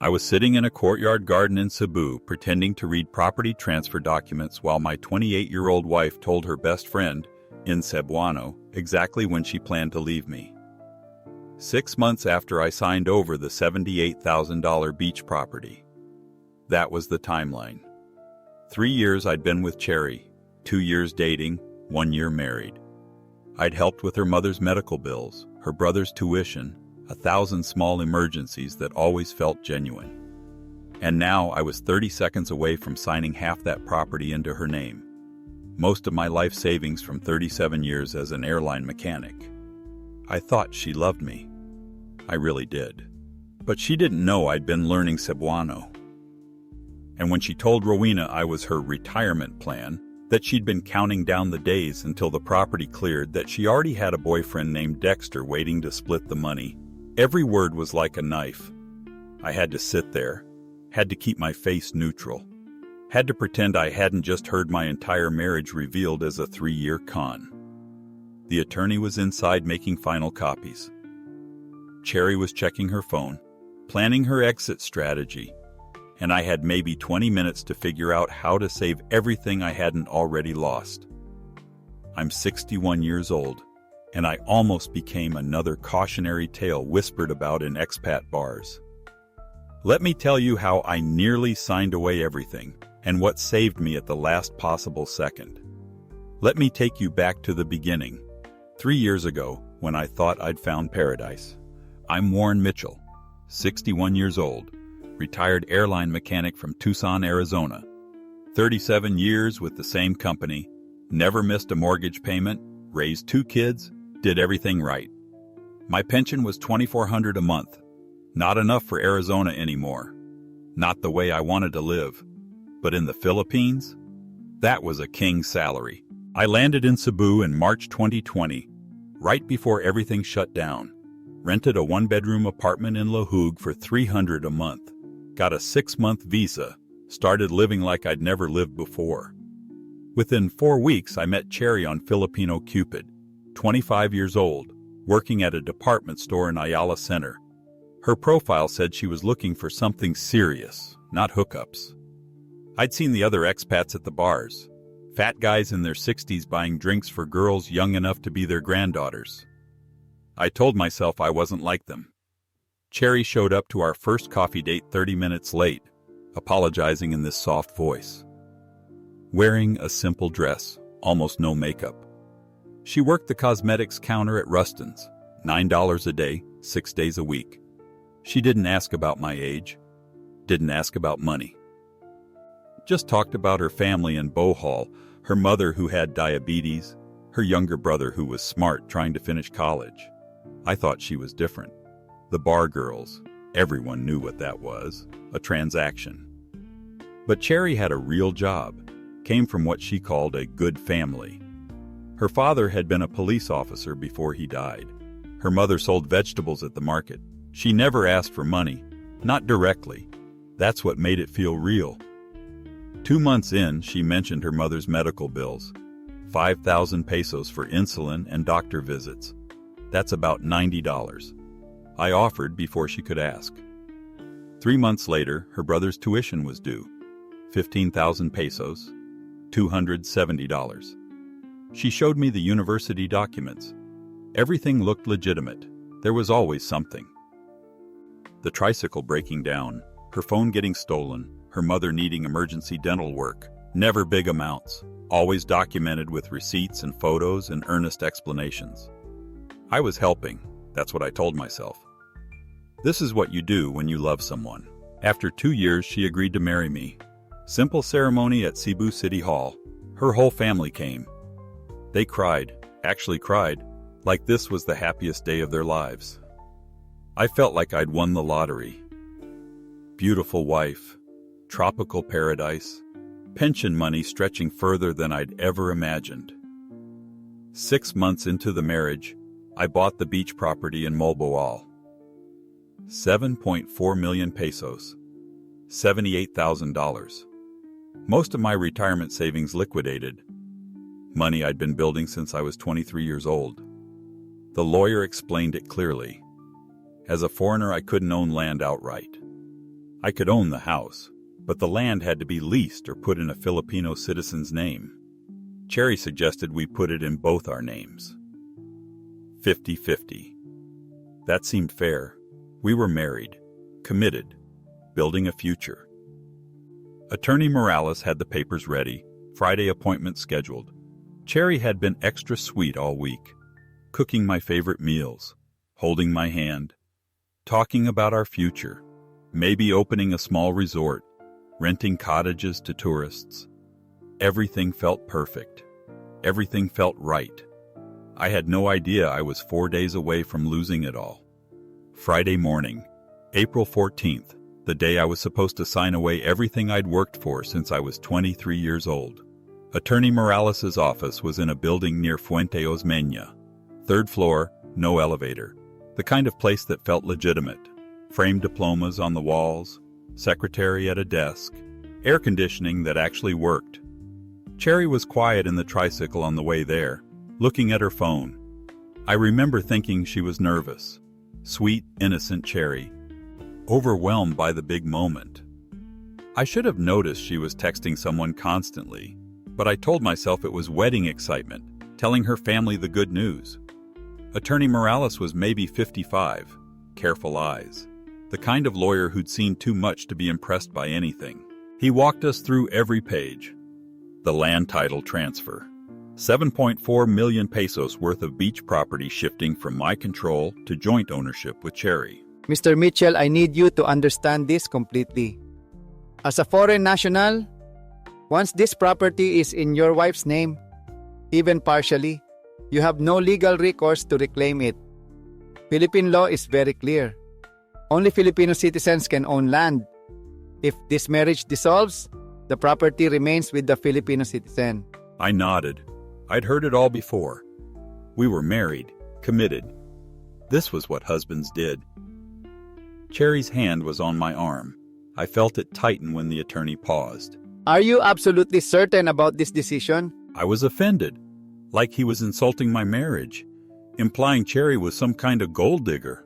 I was sitting in a courtyard garden in Cebu pretending to read property transfer documents while my 28-year-old wife told her best friend, in Cebuano, exactly when she planned to leave me. 6 months after I signed over the $78,000 beach property. That was the timeline. 3 years I'd been with Cherry, 2 years dating, 1 year married. I'd helped with her mother's medical bills, her brother's tuition, 1,000 small emergencies that always felt genuine. And now I was 30 seconds away from signing half that property into her name. Most of my life savings from 37 years as an airline mechanic. I thought she loved me. I really did. But she didn't know I'd been learning Cebuano. And when she told Rowena I was her retirement plan, that she'd been counting down the days until the property cleared, that she already had a boyfriend named Dexter waiting to split the money, every word was like a knife. I had to sit there, had to keep my face neutral, had to pretend I hadn't just heard my entire marriage revealed as a 3-year con. The attorney was inside making final copies. Cherry was checking her phone, planning her exit strategy, and I had maybe 20 minutes to figure out how to save everything I hadn't already lost. I'm 61 years old, and I almost became another cautionary tale whispered about in expat bars. Let me tell you how I nearly signed away everything, and what saved me at the last possible second. Let me take you back to the beginning, 3 years ago, when I thought I'd found paradise. I'm Warren Mitchell, 61 years old, retired airline mechanic from Tucson, Arizona. 37 years with the same company, never missed a mortgage payment, raised 2 kids, did everything right. My pension was $2,400 a month. Not enough for Arizona anymore. Not the way I wanted to live. But in the Philippines, that was a king's salary. I landed in Cebu in March 2020, right before everything shut down. Rented a 1-bedroom apartment in La Hogue for $300 a month. Got a 6-month visa, started living like I'd never lived before. Within 4 weeks, I met Cherry on Filipino Cupid, 25 years old, working at a department store in Ayala Center. Her profile said she was looking for something serious, not hookups. I'd seen the other expats at the bars, fat guys in their 60s buying drinks for girls young enough to be their granddaughters. I told myself I wasn't like them. Cherry showed up to our first coffee date 30 minutes late, apologizing in this soft voice. Wearing a simple dress, almost no makeup. She worked the cosmetics counter at Rustin's, $9 a day, 6 days a week. She didn't ask about my age, didn't ask about money. Just talked about her family in Bohol, her mother who had diabetes, her younger brother who was smart trying to finish college. I thought she was different. The bar girls, everyone knew what that was, a transaction. But Cherry had a real job, came from what she called a good family. Her father had been a police officer before he died. Her mother sold vegetables at the market. She never asked for money, not directly. That's what made it feel real. 2 months in, she mentioned her mother's medical bills. 5,000 pesos for insulin and doctor visits. That's about $90. I offered before she could ask. 3 months later, her brother's tuition was due. 15,000 pesos, $270. She showed me the university documents. Everything looked legitimate. There was always something. The tricycle breaking down, her phone getting stolen, her mother needing emergency dental work. Never big amounts, always documented with receipts and photos and earnest explanations. I was helping, that's what I told myself. This is what you do when you love someone. After 2 years, she agreed to marry me. Simple ceremony at Cebu City Hall. Her whole family came. They cried, actually cried, like this was the happiest day of their lives. I felt like I'd won the lottery. Beautiful wife, tropical paradise, pension money stretching further than I'd ever imagined. 6 months into the marriage, I bought the beach property in Molboal. 7.4 million pesos, $78,000. Most of my retirement savings liquidated. Money I'd been building since I was 23 years old. The lawyer explained it clearly. As a foreigner, I couldn't own land outright. I could own the house, but the land had to be leased or put in a Filipino citizen's name. Cherry suggested we put it in both our names. 50-50. That seemed fair. We were married, committed, building a future. Attorney Morales had the papers ready, Friday appointment scheduled. Cherry had been extra sweet all week, cooking my favorite meals, holding my hand, talking about our future, maybe opening a small resort, renting cottages to tourists. Everything felt perfect. Everything felt right. I had no idea I was 4 days away from losing it all. Friday morning, April 14th, the day I was supposed to sign away everything I'd worked for since I was 23 years old. Attorney Morales' office was in a building near Fuente Osmeña. 3rd floor, no elevator. The kind of place that felt legitimate. Framed diplomas on the walls, secretary at a desk, air conditioning that actually worked. Cherry was quiet in the tricycle on the way there, looking at her phone. I remember thinking she was nervous. Sweet, innocent Cherry. Overwhelmed by the big moment. I should have noticed she was texting someone constantly, but I told myself it was wedding excitement, telling her family the good news. Attorney Morales was maybe 55, careful eyes. The kind of lawyer who'd seen too much to be impressed by anything. He walked us through every page. The land title transfer. 7.4 million pesos worth of beach property shifting from my control to joint ownership with Cherry. Mr. Mitchell, I need you to understand this completely. As a foreign national, once this property is in your wife's name, even partially, you have no legal recourse to reclaim it. Philippine law is very clear. Only Filipino citizens can own land. If this marriage dissolves, the property remains with the Filipino citizen. I nodded. I'd heard it all before. We were married, committed. This was what husbands did. Cherry's hand was on my arm. I felt it tighten when the attorney paused. Are you absolutely certain about this decision? I was offended, like he was insulting my marriage, implying Cherry was some kind of gold digger.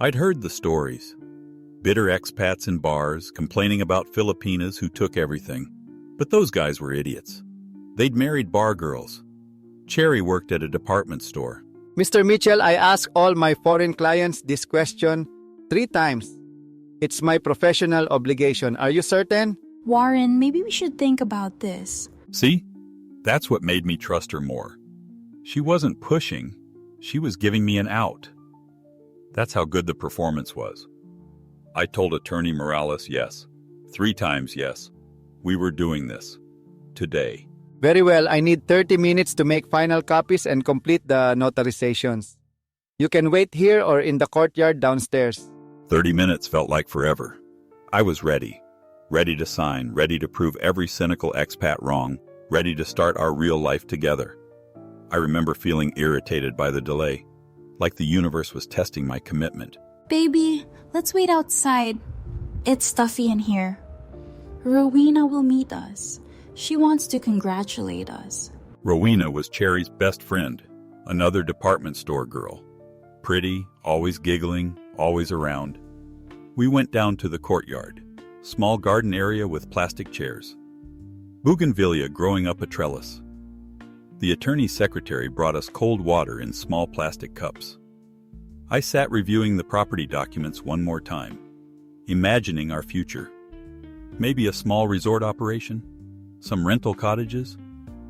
I'd heard the stories. Bitter expats in bars complaining about Filipinas who took everything. But those guys were idiots. They'd married bar girls. Cherry worked at a department store. Mr. Mitchell, I ask all my foreign clients this question 3 times. It's my professional obligation. Are you certain? Warren, maybe we should think about this. See? That's what made me trust her more. She wasn't pushing. She was giving me an out. That's how good the performance was. I told Attorney Morales yes. 3 times yes. We were doing this. Today. Very well, I need 30 minutes to make final copies and complete the notarizations. You can wait here or in the courtyard downstairs. 30 minutes felt like forever. I was ready. Ready to sign, ready to prove every cynical expat wrong, ready to start our real life together. I remember feeling irritated by the delay, like the universe was testing my commitment. Baby, let's wait outside. It's stuffy in here. Rowena will meet us. She wants to congratulate us. Rowena was Cherry's best friend, another department store girl. Pretty, always giggling, always around. We went down to the courtyard, small garden area with plastic chairs. Bougainvillea growing up a trellis. The attorney's secretary brought us cold water in small plastic cups. I sat reviewing the property documents one more time, imagining our future. Maybe a small resort operation, some rental cottages,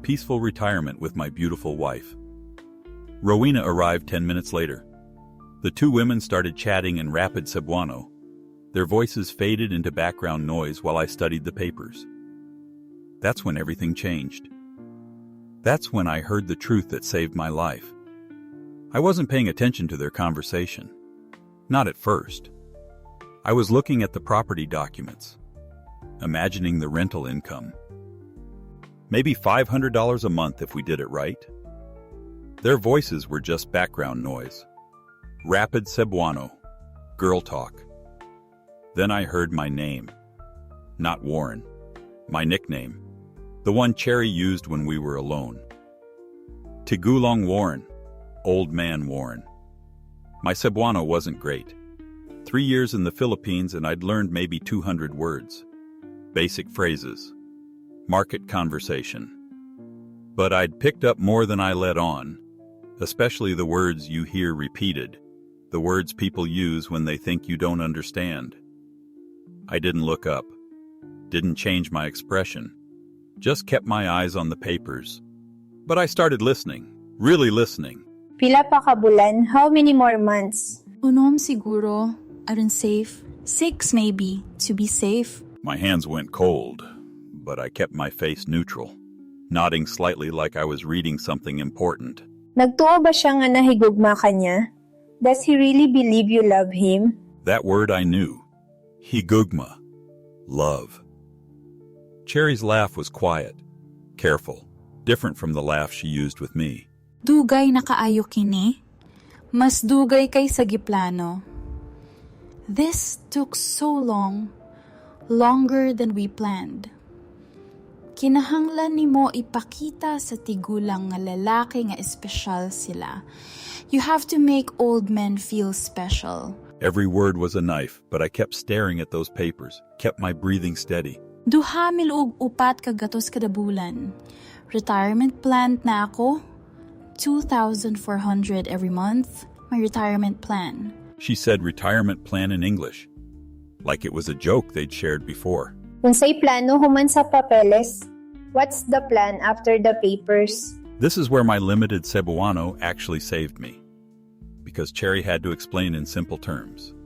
peaceful retirement with my beautiful wife. Rowena arrived 10 minutes later. The 2 women started chatting in rapid Cebuano. Their voices faded into background noise while I studied the papers. That's when everything changed. That's when I heard the truth that saved my life. I wasn't paying attention to their conversation. Not at first. I was looking at the property documents, imagining the rental income. Maybe $500 a month if we did it right. Their voices were just background noise. Rapid Cebuano. Girl talk. Then I heard my name. Not Warren. My nickname. The one Cherry used when we were alone. Tigulong Warren. Old man Warren. My Cebuano wasn't great. 3 years in the Philippines and I'd learned maybe 200 words. Basic phrases. Market conversation. But I'd picked up more than I let on, especially the words you hear repeated, the words people use when they think you don't understand. I didn't look up, didn't change my expression, just kept my eyes on the papers. But I started listening, really listening. Pila pa ka bulan? How many more months? Unom siguro. Aron safe. 6 maybe, to be safe. My hands went cold, but I kept my face neutral, nodding slightly like I was reading something important. Nagtuo ba siya nga nahigugma ka niya? Does he really believe you love him? That word I knew. Higugma. Love. Cherry's laugh was quiet, careful, different from the laugh she used with me. Dugay na kaayo kini. Mas dugay kay sa giplano. This took so long, longer than we planned. Kinahanglan nimo ipakita sa tigulang nga lalaki nga espesyal sila. You have to make old men feel special. Every word was a knife, but I kept staring at those papers, kept my breathing steady. Duha mil og upat ka gatos kada bulan. Retirement plan na ako. 2,400 every month. My retirement plan. She said retirement plan in English, like it was a joke they'd shared before. Unsay plano human sa papeles? What's the plan after the papers? This is where my limited Cebuano actually saved me, because Cherry had to explain in simple terms,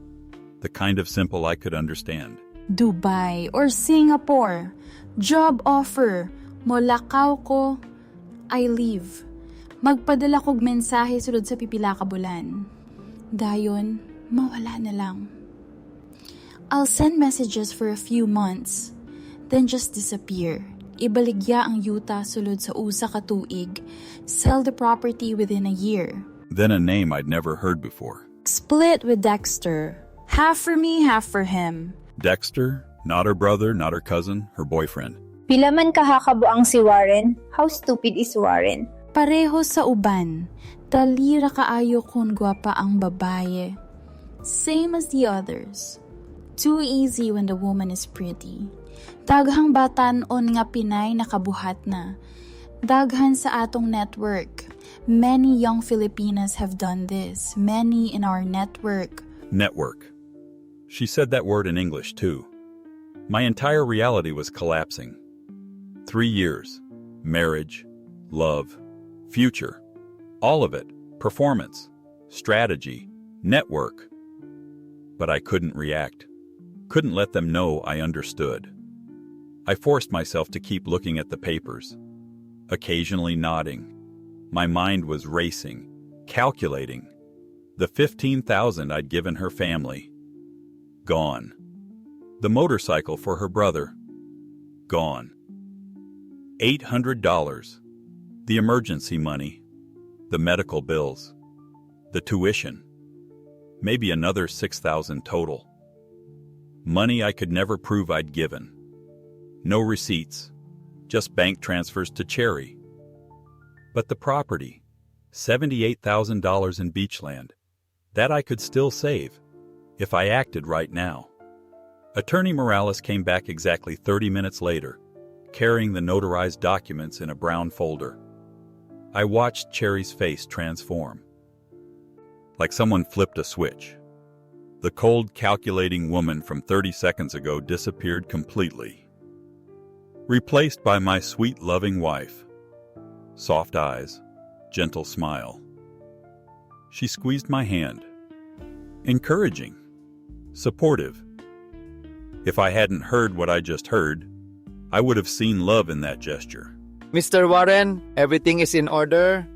the kind of simple I could understand. Dubai or Singapore. Job offer. Molakaw ko. I leave. Magpadala kog mensahe sulod sa pipila ka bulan. Dayon, mawala na lang. I'll send messages for a few months, then just disappear. Ibaligya ang yuta sulod sa usa ka tuig. Sell the property within a year. Then a name I'd never heard before. Split with Dexter. Half for me, half for him. Dexter, not her brother, not her cousin, her boyfriend. Pila man kahakabuang si Warren? How stupid is Warren? Pareho sa uban. Talira kaayo kun gwapa ang babaye. Same as the others. Too easy when the woman is pretty. Daghang batan-on nga Pinay nakabuhat na. Daghan sa atong network. Many young Filipinas have done this. Many in our network. Network. She said that word in English too. My entire reality was collapsing. 3 years. Marriage. Love. Future. All of it. Performance. Strategy. Network. But I couldn't react. Couldn't let them know I understood. I forced myself to keep looking at the papers, occasionally nodding. My mind was racing, calculating. The $15,000 I'd given her family. Gone. The motorcycle for her brother. Gone. $800. The emergency money. The medical bills. The tuition. Maybe another $6,000 total. Money I could never prove I'd given. No receipts, just bank transfers to Cherry. But the property, $78,000 in Beachland, that I could still save, if I acted right now. Attorney Morales came back exactly 30 minutes later, carrying the notarized documents in a brown folder. I watched Cherry's face transform. Like someone flipped a switch. The cold, calculating woman from 30 seconds ago disappeared completely. Replaced by my sweet, loving wife. Soft eyes, gentle smile. She squeezed my hand. Encouraging. Supportive. If I hadn't heard what I just heard, I would have seen love in that gesture. Mr. Warren, everything is in order.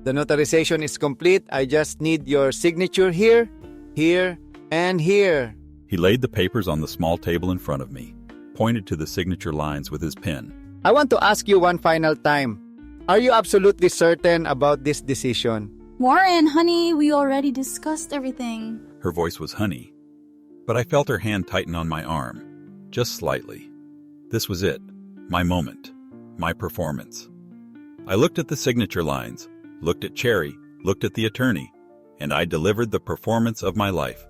The notarization is complete. I just need your signature here, here, and here. He laid the papers on the small table in front of me, pointed to the signature lines with his pen. I want to ask you one final time. Are you absolutely certain about this decision? Warren, honey, we already discussed everything. Her voice was honey, but I felt her hand tighten on my arm, just slightly. This was it, my moment, my performance. I looked at the signature lines, looked at Cherry, looked at the attorney, and I delivered the performance of my life.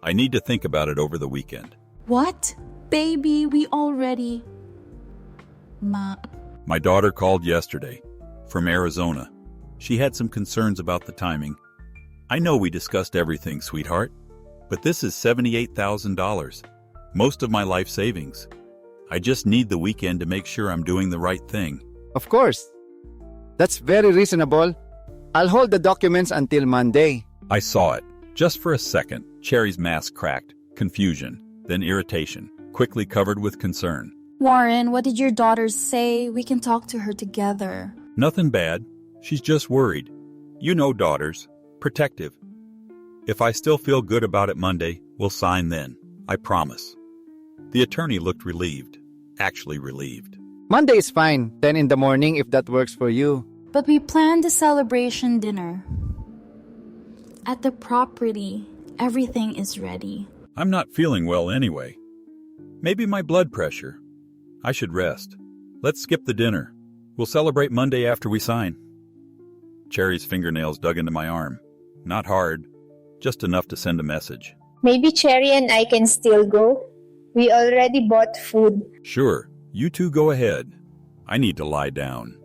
I need to think about it over the weekend. What? Baby, we already... My daughter called yesterday from Arizona. She had some concerns about the timing. I know we discussed everything, sweetheart, but this is $78,000, most of my life savings. I just need the weekend to make sure I'm doing the right thing. Of course. That's very reasonable. I'll hold the documents until Monday. I saw it. Just for a second, Cherry's mask cracked. Confusion, then irritation, quickly covered with concern. Warren, what did your daughter say? We can talk to her together. Nothing bad. She's just worried. You know daughters. Protective. If I still feel good about it Monday, we'll sign then. I promise. The attorney looked relieved. Actually relieved. Monday is fine, 10 in the morning if that works for you. But we planned a celebration dinner. At the property, everything is ready. I'm not feeling well anyway. Maybe my blood pressure. I should rest. Let's skip the dinner. We'll celebrate Monday after we sign. Cherry's fingernails dug into my arm. Not hard, just enough to send a message. Maybe Cherry and I can still go. We already bought food. Sure, you two go ahead. I need to lie down.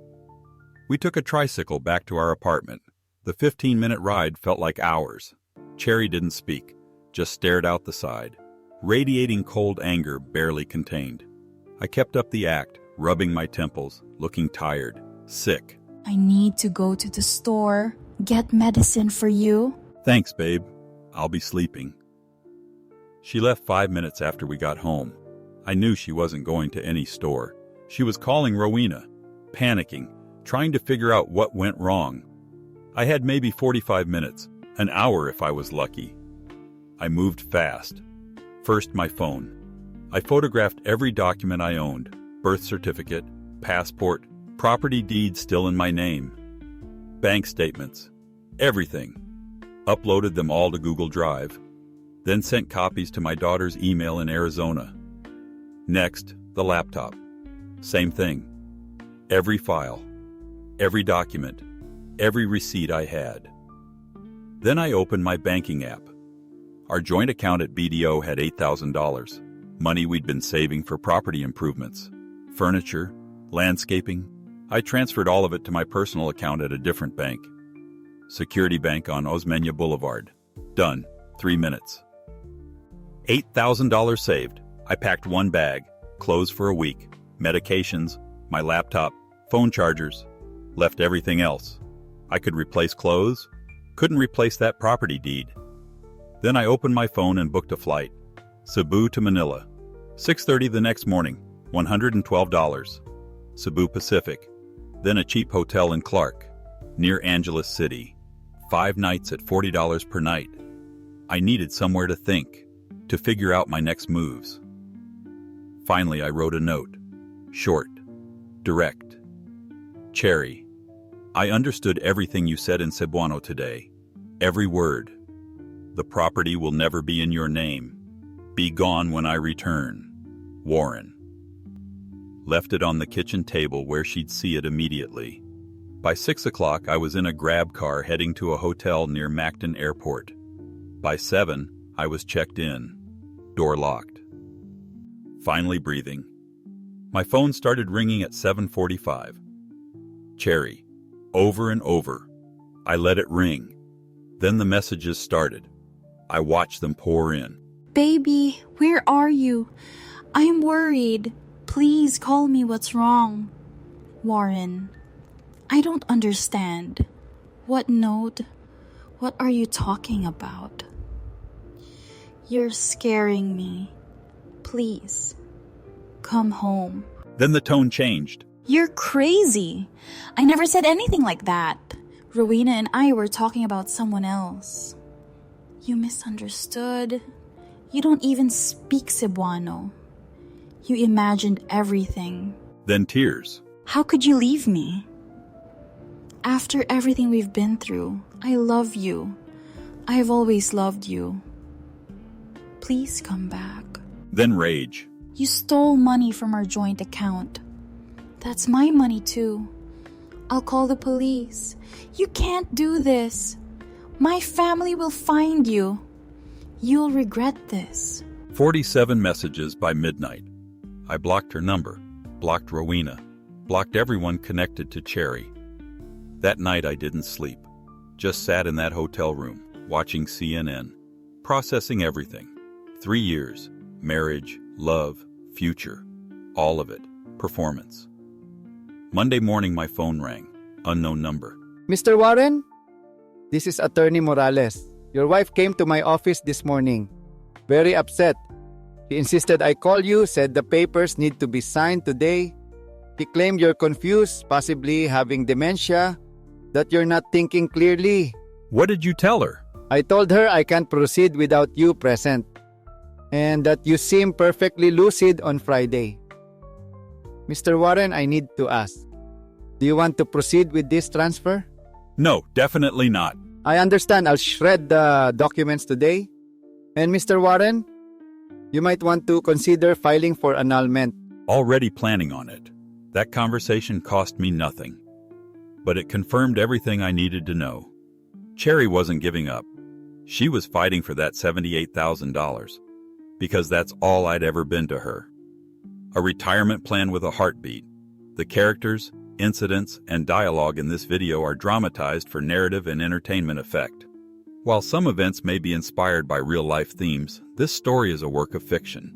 We took a tricycle back to our apartment. The 15-minute ride felt like hours. Cherry didn't speak, just stared out the side, radiating cold anger barely contained. I kept up the act, rubbing my temples, looking tired, sick. I need to go to the store, get medicine for you. Thanks, babe. I'll be sleeping. She left 5 minutes after we got home. I knew she wasn't going to any store. She was calling Rowena, panicking, trying to figure out what went wrong. I had maybe 45 minutes, an hour if I was lucky. I moved fast. First, my phone. I photographed every document I owned, birth certificate, passport, property deed still in my name, bank statements, everything. Uploaded them all to Google Drive, then sent copies to my daughter's email in Arizona. Next, the laptop. Same thing. Every file, every document, every receipt I had. Then I opened my banking app. Our joint account at BDO had $8,000, money we'd been saving for property improvements, furniture, landscaping. I transferred all of it to my personal account at a different bank. Security Bank on Osmeña Boulevard. Done. 3 minutes. $8,000 saved. I packed one bag, clothes for a week, medications, my laptop, phone chargers, left everything else. I could replace clothes, couldn't replace that property deed. Then I opened my phone and booked a flight. Cebu to Manila. 6:30 the next morning, $112. Cebu Pacific. Then a cheap hotel in Clark, near Angeles City. 5 nights at $40 per night. I needed somewhere to think, to figure out my next moves. Finally, I wrote a note. Short. Direct. Cherry, I understood everything you said in Cebuano today. Every word. The property will never be in your name. Be gone when I return. Warren. Left it on the kitchen table where she'd see it immediately. By 6 o'clock, I was in a grab car heading to a hotel near Mactan Airport. By 7, I was checked in. Door locked. Finally breathing. My phone started ringing at 7:45. Cherry. Over and over. I let it ring. Then the messages started. I watched them pour in. Baby, where are you? I'm worried. Please call me. What's wrong? Warren, I don't understand. What note? What are you talking about? You're scaring me. Please, come home. Then the tone changed. You're crazy. I never said anything like that. Rowena and I were talking about someone else. You misunderstood. You don't even speak Cebuano. You imagined everything. Then tears. How could you leave me? After everything we've been through, I love you. I have always loved you. Please come back. Then rage. You stole money from our joint account. That's my money too. I'll call the police. You can't do this. My family will find you. You'll regret this. 47 messages by midnight. I blocked her number, blocked Rowena, blocked everyone connected to Cherry. That night I didn't sleep. Just sat in that hotel room, watching CNN, processing everything. 3 years, marriage, love, future, all of it, performance. Monday morning my phone rang, unknown number. Mr. Warren? This is Attorney Morales. Your wife came to my office this morning. Very upset. She insisted I call you, said the papers need to be signed today. She claimed you're confused, possibly having dementia, that you're not thinking clearly. What did you tell her? I told her I can't proceed without you present, and that you seem perfectly lucid on Friday. Mr. Warren, I need to ask, do you want to proceed with this transfer? No, definitely not. I understand I'll shred the documents today. And Mr. Warren, you might want to consider filing for annulment. Already planning on it. That conversation cost me nothing. But it confirmed everything I needed to know. Cherry wasn't giving up. She was fighting for that $78,000. Because that's all I'd ever been to her. A retirement plan with a heartbeat. The characters, incidents, and dialogue in this video are dramatized for narrative and entertainment effect. While some events may be inspired by real-life themes, this story is a work of fiction.